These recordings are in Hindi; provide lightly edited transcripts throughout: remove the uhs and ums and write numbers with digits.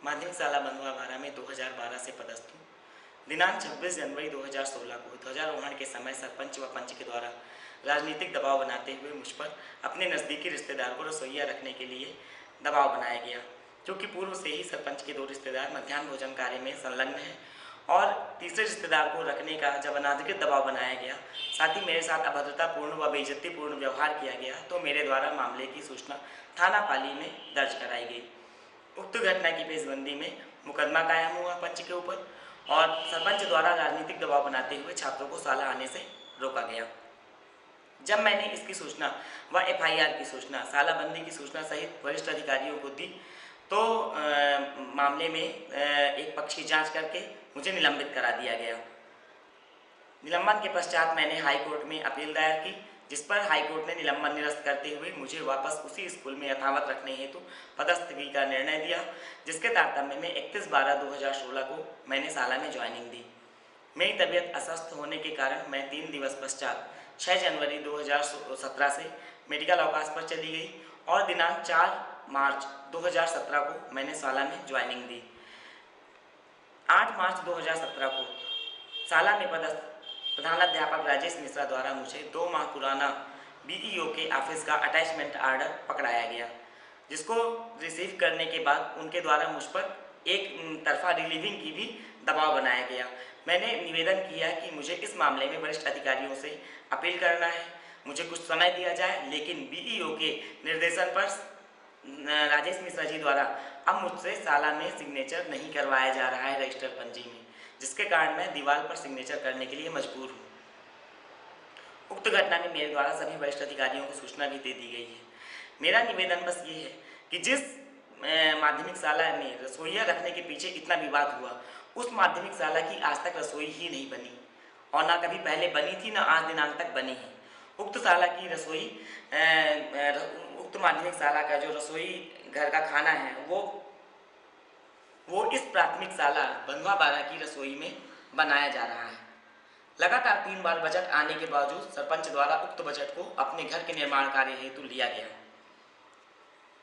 माध्यमिक शाला बंधुआ बारा में 2012 से पदस्थ हूँ। दिनांक 26 जनवरी 2016 को ध्वजारोहण के समय सरपंच व पंच के द्वारा राजनीतिक दबाव बनाते हुए मुझ पर अपने नज़दीकी रिश्तेदार को रसोईया रखने के लिए दबाव बनाया गया, क्योंकि पूर्व से ही सरपंच के 2 रिश्तेदार मध्याह्न भोजन कार्य में संलग्न हैं और तीसरे रिश्तेदार को रखने का जब अनाधिकृत दबाव बनाया गया, साथ ही मेरे साथ अभद्रतापूर्ण व बेइज्जतीपूर्ण व्यवहार किया गया, तो मेरे द्वारा मामले की सूचना थाना पाली में दर्ज कराई गई। उक्त घटना की पेशबंदी में मुकदमा कायम हुआ पंच के ऊपर और सरपंच द्वारा राजनीतिक दबाव बनाते हुए छात्रों को शाला आने से रोका गया। जब मैंने इसकी सूचना व FIR की सूचना, शालाबंदी की सूचना सहित वरिष्ठ अधिकारियों को दी, तो मामले में एक पक्षी जांच करके मुझे निलंबित करा दिया गया। निलंबन के पश्चात मैंने हाई कोर्ट में अपील दायर की, जिस पर हाई कोर्ट ने निलंबन निरस्त करते हुए मुझे वापस उसी स्कूल में यथावत रखने हेतु पदस्थगी का निर्णय दिया, जिसके तारतम्य में 31/12/2016 को मैंने शाला में ज्वाइनिंग दी। मेरी तबीयत अस्वस्थ होने के कारण मैं 3 दिवस पश्चात 6 जनवरी 2017 से मेडिकल अवकाश पर चली गई और दिनांक 4 मार्च 2017 को मैंने शाला में ज्वाइनिंग दी। 8 मार्च 2017 को शाला में पदस्थ प्रधानाध्यापक राजेश मिश्रा द्वारा मुझे 2 माह पुराना BEO के ऑफिस का अटैचमेंट आर्डर पकड़ाया गया, जिसको रिसीव करने के बाद उनके द्वारा मुझ पर एक तरफा रिलीविंग की भी दबाव बनाया गया। मैंने निवेदन किया कि मुझे इस मामले में वरिष्ठ अधिकारियों से अपील करना है, मुझे कुछ समय दिया जाए, लेकिन BEO के निर्देशन पर राजेश मिश्रा जी द्वारा अब मुझसे शाला में सिग्नेचर नहीं करवाया जा रहा है रजिस्टर पंजी में, जिसके कारण मैं दीवार पर सिग्नेचर करने के लिए मजबूर हूँ। उक्त घटना में मेरे द्वारा सभी वरिष्ठ अधिकारियों को सूचना भी दे दी गई है। मेरा निवेदन बस ये है कि जिस माध्यमिक शाला में रसोईया रखने के पीछे इतना विवाद हुआ, उस माध्यमिक शाला की आज तक रसोई ही नहीं बनी और ना कभी पहले बनी थी, ना आज दिनांक तक बनी है। उक्त शाला की रसोई, उक्त माध्यमिक शाला का जो रसोई घर का खाना है वो इस प्राथमिक शाला बंधुआ बारा की रसोई में बनाया जा रहा है। लगातार 3 बार बजट आने के बावजूद सरपंच द्वारा उक्त बजट को अपने घर के निर्माण कार्य हेतु लिया गया।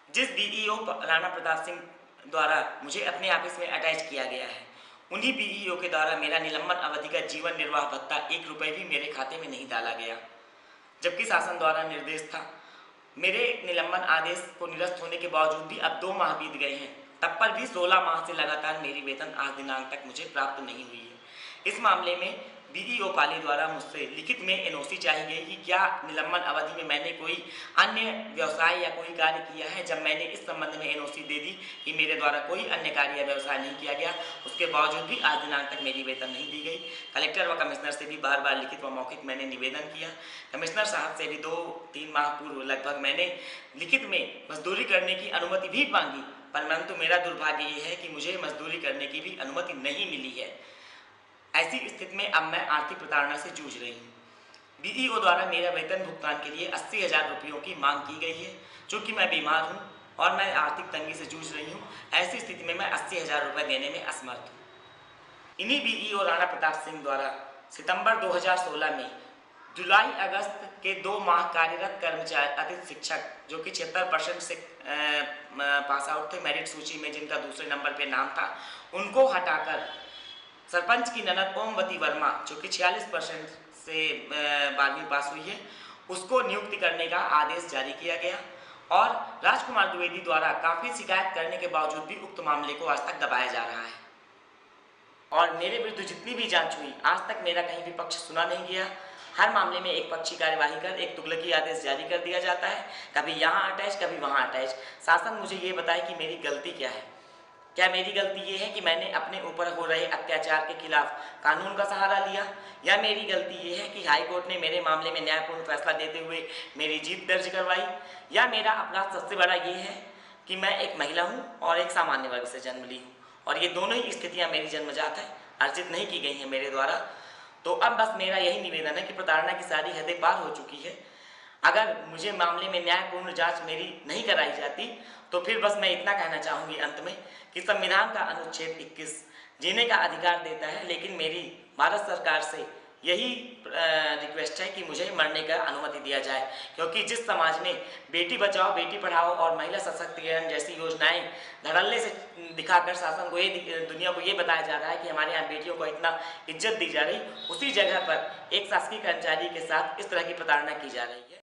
जिस BEO राणा प्रताप सिंह द्वारा मुझे अपने ऑफिस में अटैच किया गया है, उन्हीं BEO के द्वारा मेरा निलंबन अवधि का जीवन निर्वाह भत्ता 1 रुपये भी मेरे खाते में नहीं डाला गया, जबकि शासन द्वारा निर्देश था। मेरे निलंबन आदेश को निरस्त होने के बावजूद भी अब 2 माह बीत गए हैं, तब पर भी 16 माह से लगातार मेरी वेतन आज दिनांक तक मुझे प्राप्त नहीं हुई है। इस मामले में BEO पाली द्वारा मुझसे लिखित में NOC चाहिए गई कि क्या निलंबन अवधि में मैंने कोई अन्य व्यवसाय या कोई कार्य किया है। जब मैंने इस संबंध में NOC दे दी कि मेरे द्वारा कोई अन्य कार्य या व्यवसाय नहीं किया गया, उसके बावजूद भी आज दिनांक तक मेरी वेतन नहीं दी गई। कलेक्टर व कमिश्नर से भी बार बार लिखित व मौखिक मैंने निवेदन किया। कमिश्नर साहब से भी 2-3 माह पूर्व लगभग मैंने लिखित में मजदूरी करने की अनुमति भी मांगी, परंतु मेरा दुर्भाग्य ये है कि मुझे मजदूरी करने की भी अनुमति नहीं मिली है। ऐसी स्थिति में अब मैं आर्थिक प्रताड़ना से जूझ रही हूँ। BEO द्वारा मेरा वेतन भुगतान के लिए 80,000 रुपयों की मांग की गई है, चूँकि मैं बीमार हूँ और मैं आर्थिक तंगी से जूझ रही हूँ। ऐसी स्थिति में मैं 80,000 रुपये देने में असमर्थ हूँ। इन्हीं BEO राणा प्रताप सिंह द्वारा सितंबर 2016 में जुलाई अगस्त के 2 माह कार्यरत कर्मचारी अतिथि शिक्षक, जो कि 76% से पास आउट थे मेरिट सूची में, जिनका दूसरे नंबर पर नाम था, उनको हटाकर सरपंच की ननद ओमवती वर्मा, जो कि 46% से 12वीं पास हुई है, उसको नियुक्ति करने का आदेश जारी किया गया और राजकुमार द्विवेदी द्वारा काफ़ी शिकायत करने के बावजूद भी उक्त मामले को आज तक दबाया जा रहा है और मेरे विरुद्ध जितनी भी जांच हुई, आज तक मेरा कहीं भी पक्ष सुना नहीं गया। हर मामले में एक पक्षी कार्यवाही कर एक तुगलकी आदेश जारी कर दिया जाता है, कभी यहाँ अटैच कभी वहाँ अटैच। शासन मुझे ये बताए कि मेरी गलती क्या है। क्या मेरी गलती ये है कि मैंने अपने ऊपर हो रहे अत्याचार के खिलाफ कानून का सहारा लिया, या मेरी गलती ये है कि हाई कोर्ट ने मेरे मामले में न्यायपूर्ण फैसला देते हुए मेरी जीत दर्ज करवाई, या मेरा अपराध सबसे बड़ा ये है कि मैं एक महिला हूँ और एक सामान्य वर्ग से जन्म ली हूँ और ये दोनों ही स्थितियाँ मेरी जन्मजात है, अर्जित नहीं की गई हैं मेरे द्वारा। तो अब बस मेरा यही निवेदन है कि प्रताड़ना की सारी हदें पार हो चुकी है। अगर मुझे मामले में न्यायपूर्ण जांच मेरी नहीं कराई जाती तो फिर बस मैं इतना कहना चाहूँगी अंत में कि संविधान का अनुच्छेद 21 जीने का अधिकार देता है, लेकिन मेरी भारत सरकार से यही रिक्वेस्ट है कि मुझे मरने का अनुमति दिया जाए, क्योंकि जिस समाज में बेटी बचाओ बेटी पढ़ाओ और महिला सशक्तिकरण जैसी योजनाएं धड़ल्ले से दिखाकर शासन को दुनिया को ये बताया जा रहा है कि हमारे यहाँ बेटियों को इतना इज्जत दी जा रही, उसी जगह पर एक शासकीय कर्मचारी के साथ इस तरह की प्रताड़ना की जा रही है।